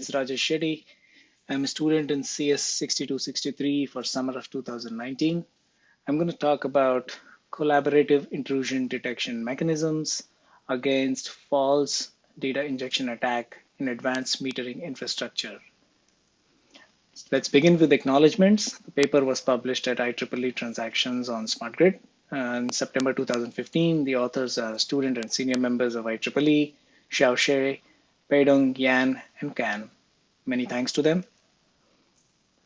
is Rajesh Shetty. I'm a student in CS 6263 for summer of 2019. I'm going to talk about collaborative intrusion detection mechanisms against false data injection attack in advanced metering infrastructure. Let's begin with acknowledgements. The paper was published at IEEE Transactions on Smart Grid in September 2015. The authors are student and senior members of IEEE, Xiao She, Peidong, Yan, and Kan. Many thanks to them.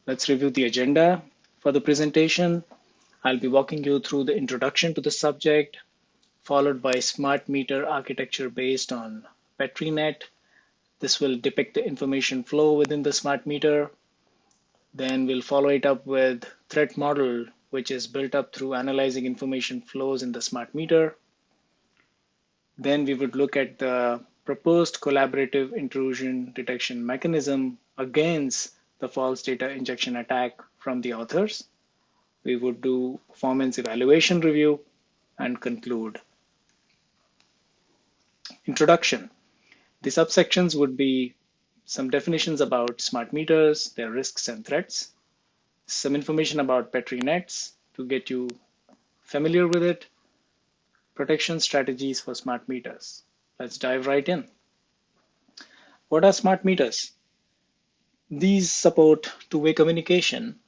Let's review the agenda for the presentation. I'll be walking you through the introduction to the subject, followed by smart meter architecture based on PetriNet. This will depict the information flow within the smart meter. Then we'll follow it up with threat model, which is built up through analyzing information flows in the smart meter. Then we would look at the proposed collaborative intrusion detection mechanism against the false data injection attack from the authors. We would do performance evaluation review and conclude. Introduction. The subsections would be some definitions about smart meters, their risks and threats, some information about Petri nets to get you familiar with it, protection strategies for smart meters. Let's dive right in. What are smart meters? These support two-way communication.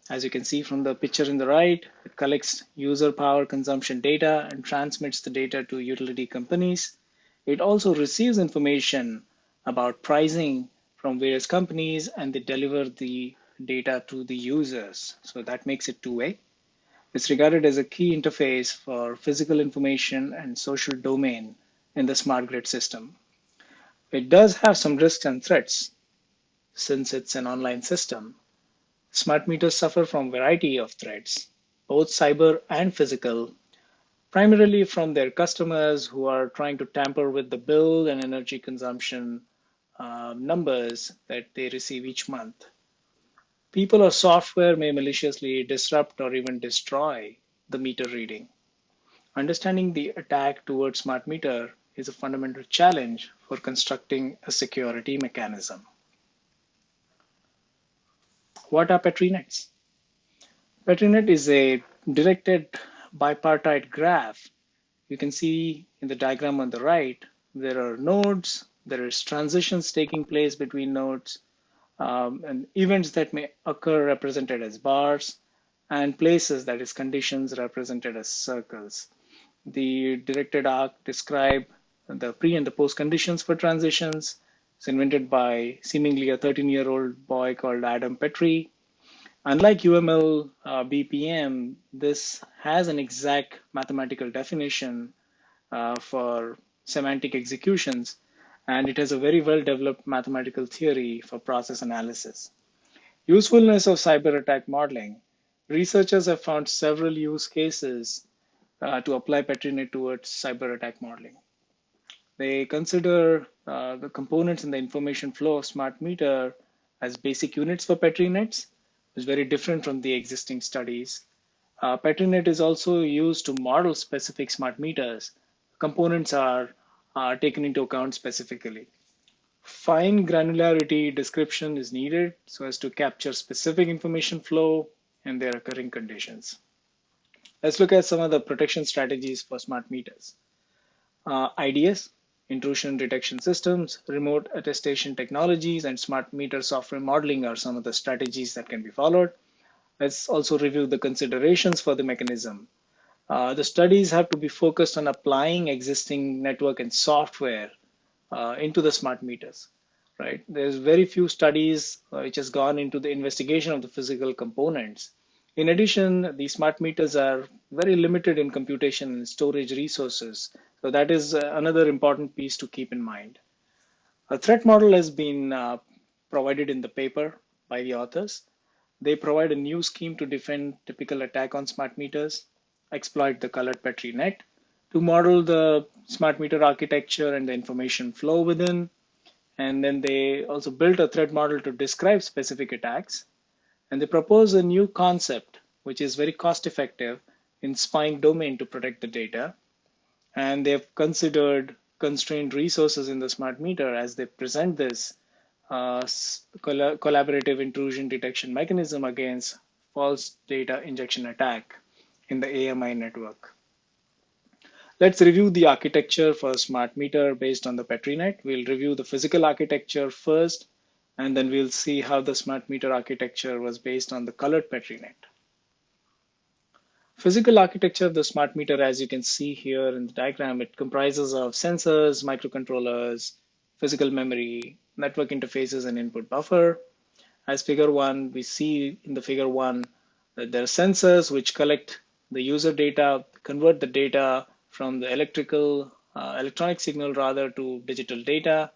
As you can see from the picture in the right, it collects user power consumption data and transmits the data to utility companies. It also receives information about pricing from various companies and they deliver the data to the users. So that makes it two-way. It's regarded as a key interface for physical information and social domain in the smart grid system. It does have some risks and threats since it's an online system. Smart meters suffer from a variety of threats, both cyber and physical, primarily from their customers who are trying to tamper with the bill and energy consumption numbers that they receive each month. People or software may maliciously disrupt or even destroy the meter reading. Understanding the attack towards smart meter is a fundamental challenge for constructing a security mechanism. What are Petri nets? PetriNet is a directed bipartite graph. You can see in the diagram on the right, there are nodes, there is transitions taking place between nodes, and events that may occur represented as bars, and places, that is conditions, represented as circles. The directed arc describe the pre and the post conditions for transitions. It's invented by seemingly a 13-year-old boy called Adam Petrie. Unlike UML BPM, this has an exact mathematical definition for semantic executions, and it has a very well-developed mathematical theory for process analysis. Usefulness of cyber attack modeling. Researchers have found several use cases to apply PetriNet towards cyber attack modeling. They consider the components in the information flow of smart meter as basic units for PetriNets, which is very different from the existing studies. PetriNet is also used to model specific smart meters. Components are taken into account specifically. Fine granularity description is needed so as to capture specific information flow and their occurring conditions. Let's look at some of the protection strategies for smart meters. IDS, intrusion detection systems, remote attestation technologies, and smart meter software modeling are some of the strategies that can be followed. Let's also review the considerations for the mechanism. The studies have to be focused on applying existing network and software into the smart meters, right? There's very few studies which has gone into the investigation of the physical components. In addition, the smart meters are very limited in computation and storage resources. So that is another important piece to keep in mind. A threat model has been provided in the paper by the authors. They provide a new scheme to defend typical attack on smart meters, exploit the colored Petri net to model the smart meter architecture and the information flow within. And then they also built a threat model to describe specific attacks. And they propose a new concept, which is very cost effective in spying domain to protect the data. And they've considered constrained resources in the smart meter as they present this collaborative intrusion detection mechanism against false data injection attack in the AMI network. Let's review the architecture for a smart meter based on the PetriNet. We'll review the physical architecture first, and then we'll see how the smart meter architecture was based on the colored PetriNet. Physical architecture of the smart meter, as you can see here in the diagram, it comprises of sensors, microcontrollers, physical memory, network interfaces, and input buffer. As figure one, we see in the figure one that there are sensors which collect the user data, convert the data from the electronic signal rather to digital data,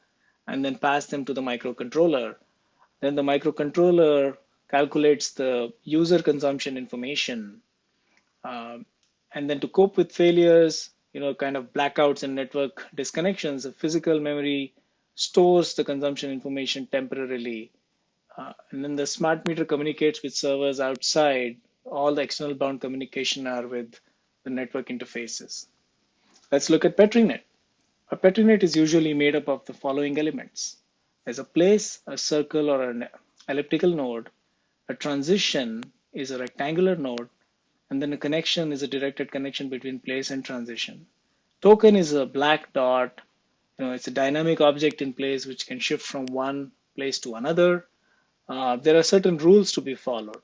and then pass them to the microcontroller. Then the microcontroller calculates the user consumption information. And then to cope with failures, kind of blackouts and network disconnections, the physical memory stores the consumption information temporarily, and then the smart meter communicates with servers outside. All the external bound communication are with the network interfaces. Let's look at PetriNet. A PetriNet is usually made up of the following elements. There's a place, a circle, or an elliptical node. A transition is a rectangular node, and then a connection is a directed connection between place and transition. Token is a black dot. It's a dynamic object in place which can shift from one place to another. There are certain rules to be followed.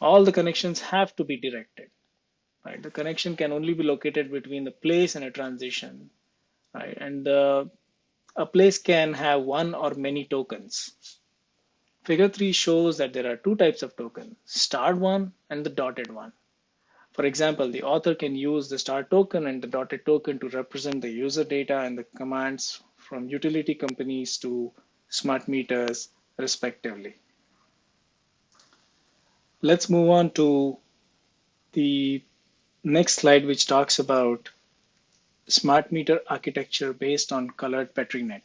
All the connections have to be directed. Right? The connection can only be located between the place and a transition. Right? And a place can have one or many tokens. Figure 3 shows that there are two types of token, starred one and the dotted one. For example, the author can use the star token and the dotted token to represent the user data and the commands from utility companies to smart meters, respectively. Let's move on to the next slide, which talks about smart meter architecture based on colored PetriNet.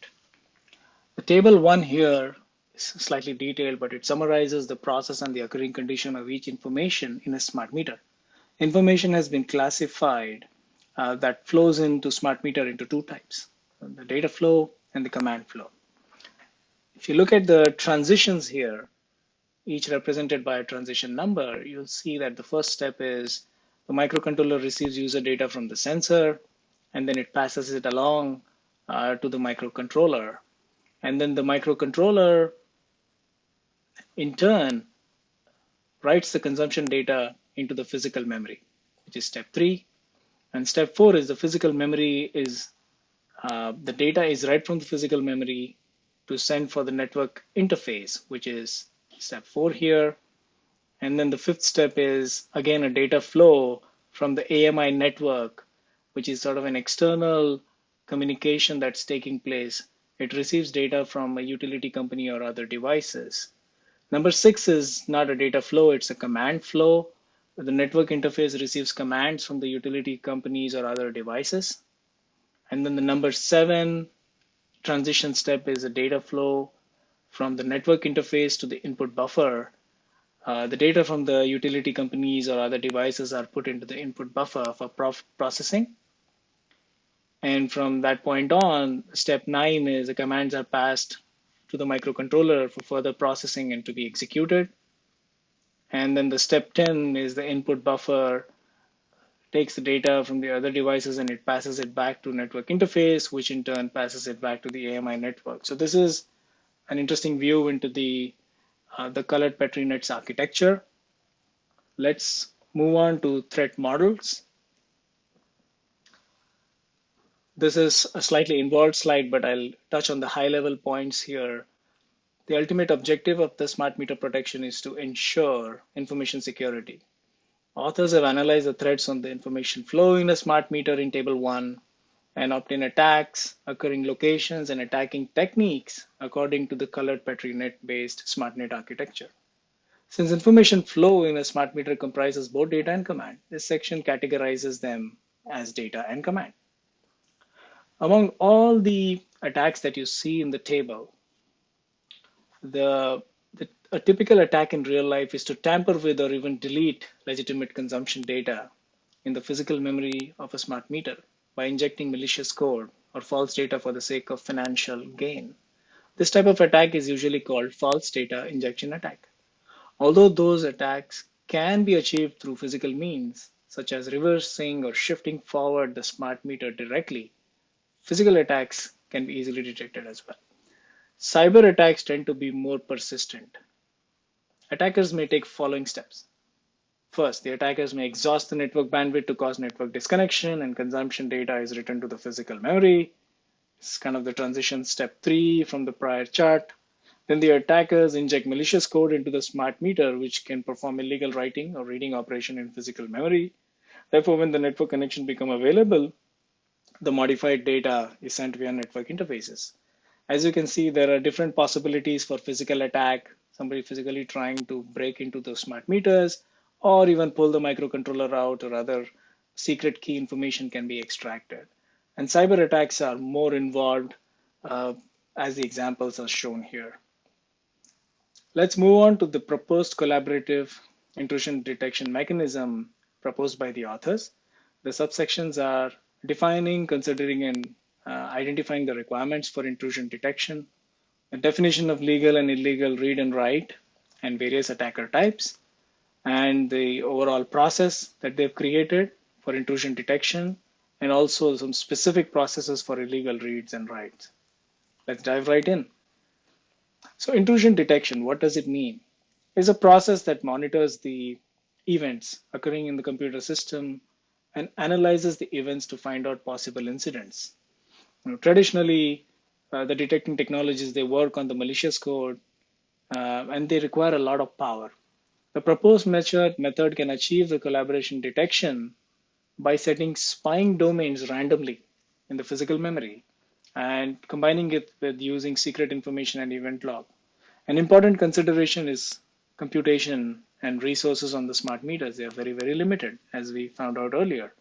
The table 1 here is slightly detailed, but it summarizes the process and the occurring condition of each information in a smart meter. Information has been classified that flows into smart meter into two types, the data flow and the command flow. If you look at the transitions here, each represented by a transition number, you'll see that the first step is the microcontroller receives user data from the sensor, and then it passes it along to the microcontroller. And then the microcontroller, in turn, writes the consumption data into the physical memory, which is step 3. And step 4 is the physical memory is the data is read from the physical memory to send for the network interface, which is step 4 here. And then the fifth step is, again, a data flow from the AMI network, which is sort of an external communication that's taking place. It receives data from a utility company or other devices. Number 6 is not a data flow, it's a command flow. The network interface receives commands from the utility companies or other devices. And then the number 7 transition step is a data flow from the network interface to the input buffer. The data from the utility companies or other devices are put into the input buffer for processing. And from that point on, step 9 is the commands are passed to the microcontroller for further processing and to be executed. And then the step 10 is the input buffer takes the data from the other devices and it passes it back to network interface, which in turn passes it back to the AMI network. So this is an interesting view into the colored PetriNet's architecture. Let's move on to threat models. This is a slightly involved slide, but I'll touch on the high level points here. The ultimate objective of the smart meter protection is to ensure information security. Authors have analyzed the threats on the information flow in a smart meter in table 1 and obtain attacks, occurring locations, and attacking techniques according to the colored PetriNet based SmartNet architecture. Since information flow in a smart meter comprises both data and command, this section categorizes them as data and command. Among all the attacks that you see in the table, a typical attack in real life is to tamper with or even delete legitimate consumption data in the physical memory of a smart meter by injecting malicious code or false data for the sake of financial gain. This type of attack is usually called false data injection attack. Although those attacks can be achieved through physical means, such as reversing or shifting forward the smart meter directly, physical attacks can be easily detected as well. Cyber attacks tend to be more persistent. Attackers may take following steps. First, the attackers may exhaust the network bandwidth to cause network disconnection and consumption data is returned to the physical memory. It's kind of the transition step 3 from the prior chart. Then the attackers inject malicious code into the smart meter, which can perform illegal writing or reading operation in physical memory. Therefore, when the network connection becomes available, the modified data is sent via network interfaces. As you can see, there are different possibilities for physical attack, somebody physically trying to break into the smart meters, or even pull the microcontroller out, or other secret key information can be extracted. And cyber attacks are more involved, uh, as the examples are shown here. Let's move on to the proposed collaborative intrusion detection mechanism proposed by the authors. The subsections are defining, considering, and identifying the requirements for intrusion detection, the definition of legal and illegal read and write, and various attacker types, and the overall process that they've created for intrusion detection, and also some specific processes for illegal reads and writes. Let's dive right in. So intrusion detection, what does it mean? It's a process that monitors the events occurring in the computer system and analyzes the events to find out possible incidents. Traditionally, the detecting technologies, they work on the malicious code and they require a lot of power. The proposed method can achieve the collaboration detection by setting spying domains randomly in the physical memory and combining it with using secret information and event log. An important consideration is computation and resources on the smart meters. They are very, very limited, as we found out earlier.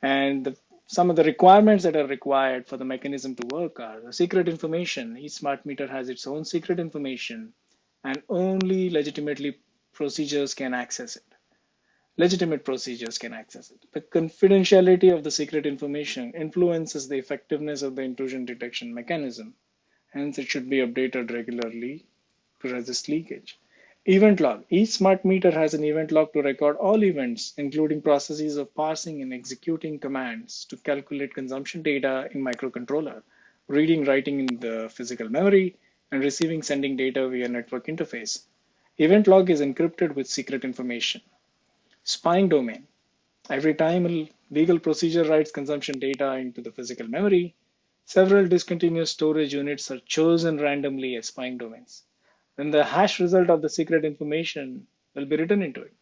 And some of the requirements that are required for the mechanism to work are the secret information. Each smart meter has its own secret information, and only procedures can access it. Legitimate procedures can access it. The confidentiality of the secret information influences the effectiveness of the intrusion detection mechanism. Hence, it should be updated regularly to resist leakage. Event log. Each smart meter has an event log to record all events, including processes of parsing and executing commands to calculate consumption data in microcontroller, reading, writing in the physical memory, and receiving, sending data via network interface. Event log is encrypted with secret information. Spying domain. Every time a legal procedure writes consumption data into the physical memory, several discontinuous storage units are chosen randomly as spying domains. Then the hash result of the secret information will be written into it.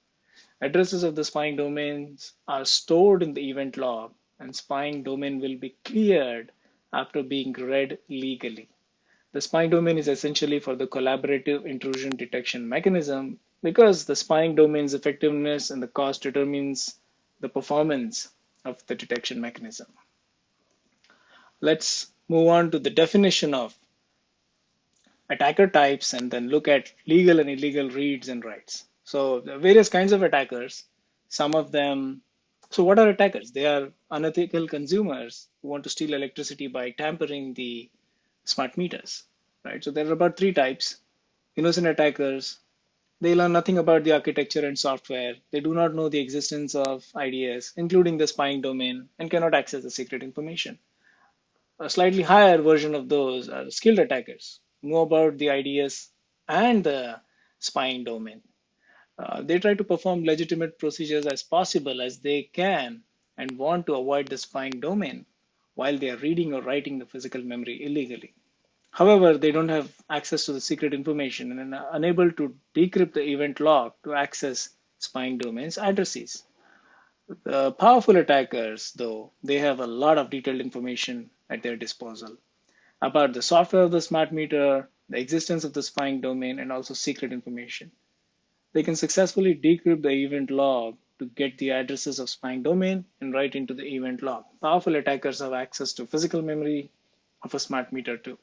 Addresses of the spying domains are stored in the event log, and spying domain will be cleared after being read legally. The spying domain is essentially for the collaborative intrusion detection mechanism because the spying domain's effectiveness and the cost determines the performance of the detection mechanism. Let's move on to the definition of attacker types and then look at legal and illegal reads and writes. So there are various kinds of attackers. Some of them, so what are attackers? They are unethical consumers who want to steal electricity by tampering the smart meters, right? So there are about 3 types. Innocent attackers, they learn nothing about the architecture and software. They do not know the existence of IDS, including the spying domain, and cannot access the secret information. A slightly higher version of those are skilled attackers, know about the IDS and the spying domain. They try to perform legitimate procedures as possible as they can and want to avoid the spying domain while they are reading or writing the physical memory illegally. However, they don't have access to the secret information and are unable to decrypt the event log to access spying domains addresses. The powerful attackers, though, they have a lot of detailed information at their disposal about the software of the smart meter, the existence of the spying domain, and also secret information. They can successfully decrypt the event log to get the addresses of spying domain and write into the event log. Powerful attackers have access to physical memory of a smart meter too.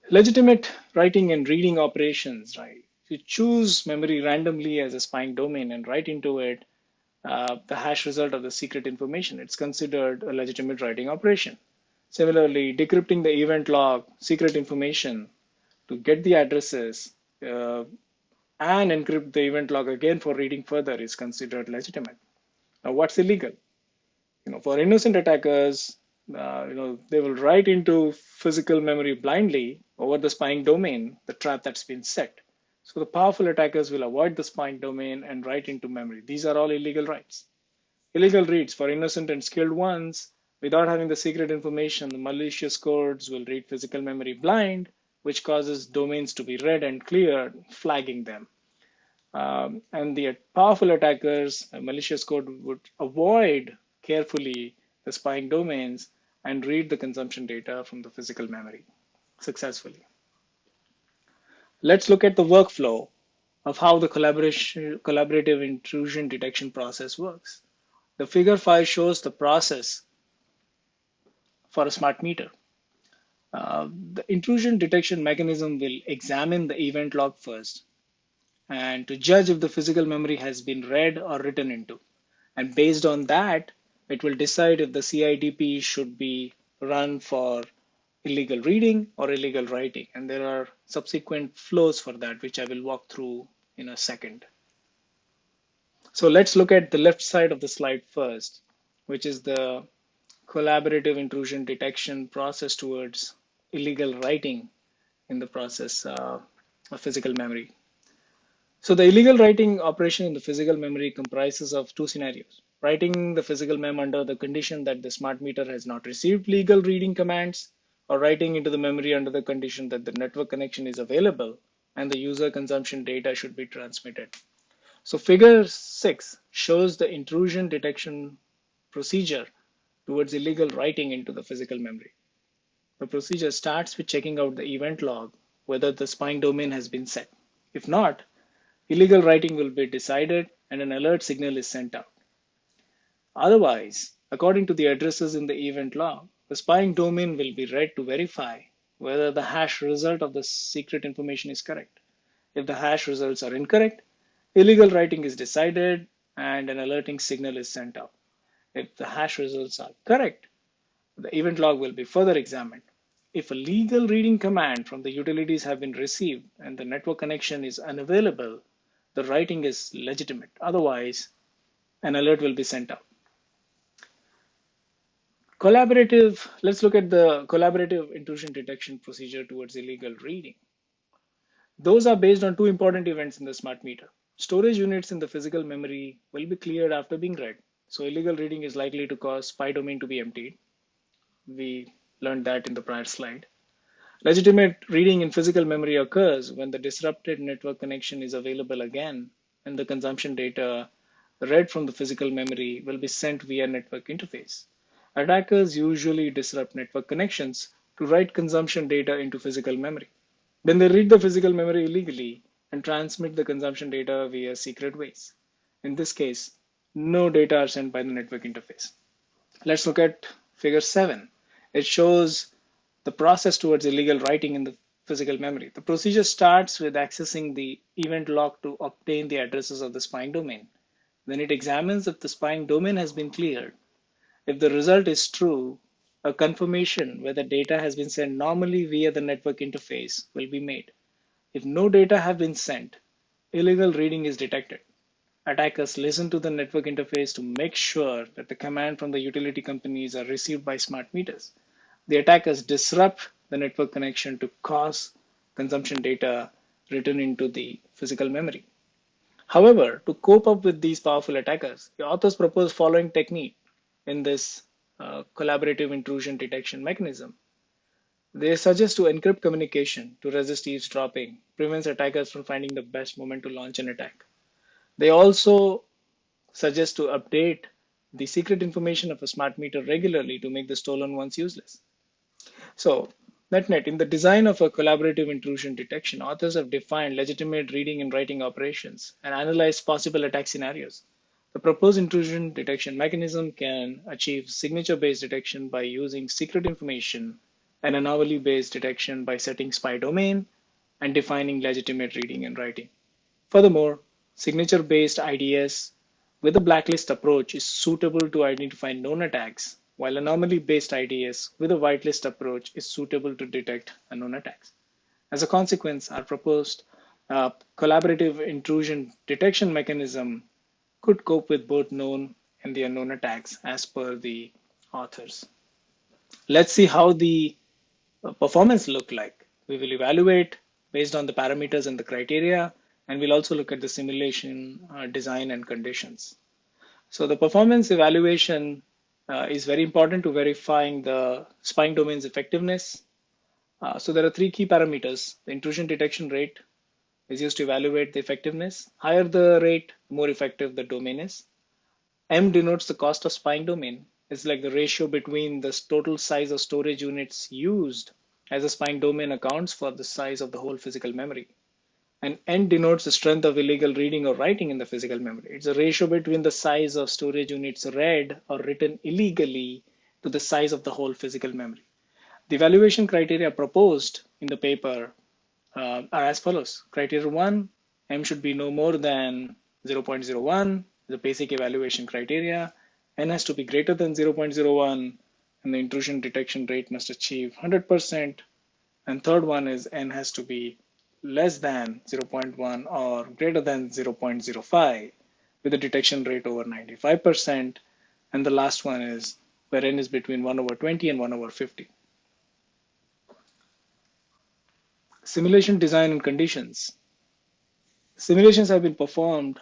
Legitimate writing and reading operations, right? You choose memory randomly as a spying domain and write into it the hash result of the secret information. It's considered a legitimate writing operation. Similarly, decrypting the event log, secret information to get the addresses, uh, and encrypt the event log again for reading further is considered legitimate. Now, what's illegal? For innocent attackers, they will write into physical memory blindly over the spying domain, the trap that's been set. So the powerful attackers will avoid the spying domain and write into memory. These are all illegal writes. Illegal reads for innocent and skilled ones, without having the secret information, the malicious codes will read physical memory blind, which causes domains to be read and cleared, flagging them. And the powerful attackers, malicious code would avoid carefully the spying domains and read the consumption data from the physical memory successfully. Let's look at the workflow of how the collaborative intrusion detection process works. The figure 5 shows the process for a smart meter. The intrusion detection mechanism will examine the event log first and to judge if the physical memory has been read or written into. And based on that, it will decide if the CIDP should be run for illegal reading or illegal writing. And there are subsequent flows for that, which I will walk through in a second. So let's look at the left side of the slide first, which is the collaborative intrusion detection process towards illegal writing in the process of physical memory. So the illegal writing operation in the physical memory comprises of two scenarios. Writing the physical mem under the condition that the smart meter has not received legal reading commands, or writing into the memory under the condition that the network connection is available and the user consumption data should be transmitted. So figure 6 shows the intrusion detection procedure towards illegal writing into the physical memory. The procedure starts with checking out the event log, whether the spying domain has been set. If not, illegal writing will be decided and an alert signal is sent out. Otherwise, according to the addresses in the event log, the spying domain will be read to verify whether the hash result of the secret information is correct. If the hash results are incorrect, illegal writing is decided and an alerting signal is sent out. If the hash results are correct, the event log will be further examined. If a legal reading command from the utilities have been received and the network connection is unavailable, the writing is legitimate. Otherwise, an alert will be sent out. Let's look at the collaborative intrusion detection procedure towards illegal reading. Those are based on two important events in the smart meter. Storage units in the physical memory will be cleared after being read. So illegal reading is likely to cause spy domain to be emptied. We learned that in the prior slide. Legitimate reading in physical memory occurs when the disrupted network connection is available again and the consumption data read from the physical memory will be sent via network interface. Attackers usually disrupt network connections to write consumption data into physical memory. Then they read the physical memory illegally and transmit the consumption data via secret ways. In this case, no data are sent by the network interface. Let's look at figure 7. It shows the process towards illegal writing in the physical memory. The procedure starts with accessing the event log to obtain the addresses of the spying domain. Then it examines if the spying domain has been cleared. If the result is true, a confirmation whether data has been sent normally via the network interface will be made. If no data have been sent, illegal reading is detected. Attackers listen to the network interface to make sure that the command from the utility companies are received by smart meters. The attackers disrupt the network connection to cause consumption data written into the physical memory. However, to cope up with these powerful attackers, the authors propose following technique in this collaborative intrusion detection mechanism. They suggest to encrypt communication to resist eavesdropping, prevents attackers from finding the best moment to launch an attack. They also suggest to update the secret information of a smart meter regularly to make the stolen ones useless. So, net, in the design of a collaborative intrusion detection, authors have defined legitimate reading and writing operations and analyzed possible attack scenarios. The proposed intrusion detection mechanism can achieve signature-based detection by using secret information and anomaly-based detection by setting spy domain and defining legitimate reading and writing. Furthermore, signature-based IDS with a blacklist approach is suitable to identify known attacks while anomaly-based IDS with a whitelist approach is suitable to detect unknown attacks. As a consequence, our proposed collaborative intrusion detection mechanism could cope with both known and the unknown attacks as per the authors. Let's see how the performance look like. We will evaluate based on the parameters and the criteria, and we'll also look at the simulation design and conditions. So the performance evaluation is very important to verifying the spying domain's effectiveness. So there are three key parameters. The intrusion detection rate is used to evaluate the effectiveness. Higher the rate, the more effective the domain is. M denotes the cost of spying domain. It's like the ratio between the total size of storage units used as a spying domain accounts for the size of the whole physical memory. And N denotes the strength of illegal reading or writing in the physical memory. It's a ratio between the size of storage units read or written illegally to the size of the whole physical memory. The evaluation criteria proposed in the paper are as follows. Criteria 1, M should be no more than 0.01, the basic evaluation criteria. N has to be greater than 0.01, and the intrusion detection rate must achieve 100%. And third one is N has to be less than 0.1 or greater than 0.05 with a detection rate over 95%. And the last one is where N is between 1 over 20 and 1 over 50. Simulation design and conditions. Simulations have been performed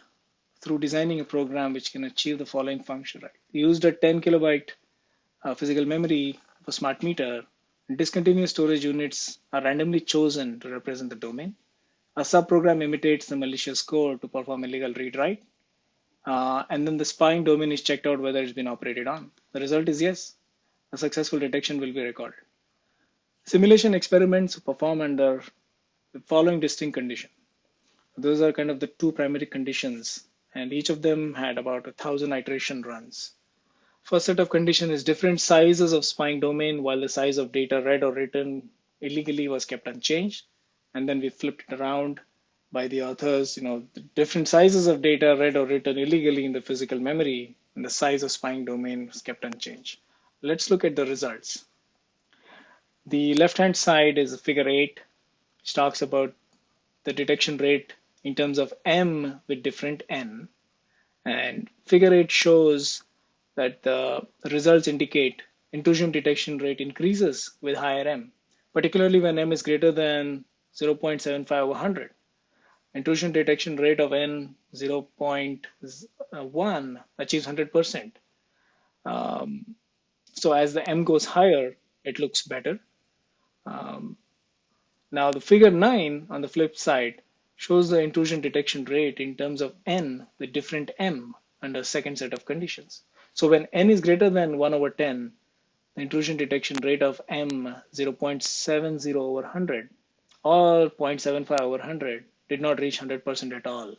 through designing a program which can achieve the following function. Right? We used a 10 kilobyte physical memory for smart meter. Discontinuous storage units are randomly chosen to represent the domain. A subprogram imitates the malicious code to perform illegal read-write. And then the spying domain is checked out whether it's been operated on. The result is yes, a successful detection will be recorded. Simulation experiments perform under the following distinct condition. Those are kind of the two primary conditions, and each of them had about 1,000 iteration runs. First set of conditions is different sizes of spying domain while the size of data read or written illegally was kept unchanged. And then we flipped it around by the authors, the different sizes of data read or written illegally in the physical memory and the size of spying domain was kept unchanged. Let's look at the results. The left-hand side is figure 8, which talks about the detection rate in terms of M with different N. And figure 8 shows that the results indicate intrusion detection rate increases with higher M, particularly when M is greater than 0.75 over 100. Intrusion detection rate of N 0.1 achieves 100%. So as the M goes higher, it looks better. Now the figure 9 on the flip side shows the intrusion detection rate in terms of N with different M under second set of conditions. So when N is greater than 1 over 10, the intrusion detection rate of M 0.70 over 100 or 0.75 over 100 did not reach 100% at all.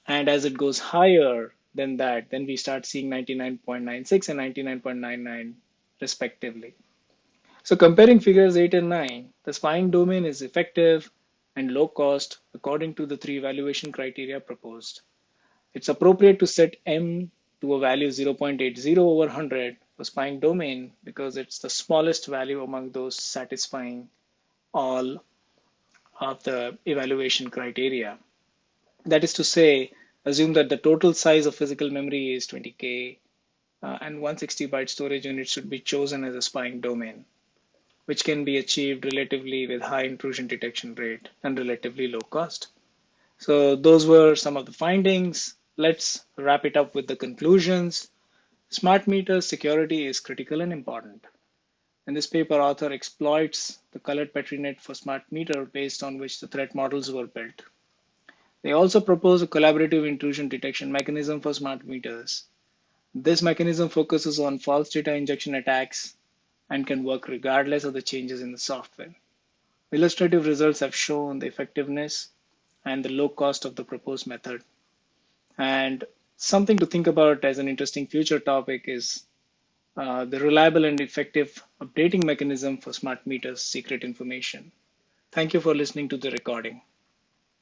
And as it goes higher than that, then we start seeing 99.96 and 99.99 respectively. So comparing figures 8 and 9, the spying domain is effective and low cost according to the three evaluation criteria proposed. It's appropriate to set M to a value 0.80 over 100 for spying domain because it's the smallest value among those satisfying all of the evaluation criteria. That is to say, assume that the total size of physical memory is 20K and 160 byte storage unit should be chosen as a spying domain, which can be achieved relatively with high intrusion detection rate and relatively low cost. So those were some of the findings. Let's wrap it up with the conclusions. Smart meter security is critical and important. In this paper, author exploits the colored PetriNet for smart meter based on which the threat models were built. They also propose a collaborative intrusion detection mechanism for smart meters. This mechanism focuses on false data injection attacks and can work regardless of the changes in the software. Illustrative results have shown the effectiveness and the low cost of the proposed method. And something to think about as an interesting future topic is the reliable and effective updating mechanism for smart meters secret information. Thank you for listening to the recording.